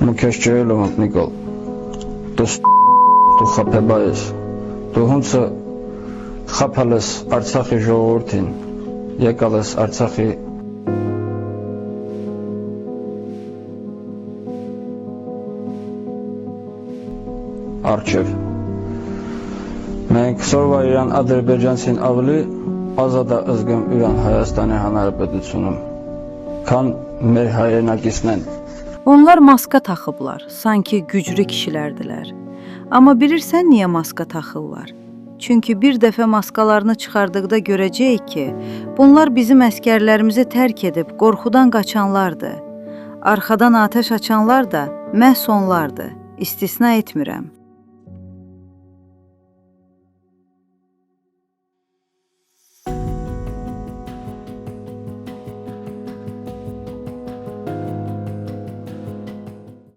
Mukashçıoğlu Nikol. Tu xapebais. Tu hunca xapalas Artsakhi ժողովրդին. Եկալս Artsakhi արչև։ Մենք սորվա իրան ադրբեջանցին ավելի ազատ ազգում իրան Հայաստանի Հանրապետությունում, քան մեր հայրենակիցներն։ Onlar maska taxıblar, sanki güclü kişilərdilər. Amma bilirsən niyə maska taxırlar? Çünki bir dəfə maskalarını çıxardıqda görəcəyik ki, bunlar bizim əskərlərimizi tərk edib qorxudan qaçanlardır. Arxadan atəş açanlar da məhz onlardır, istisna etmirəm.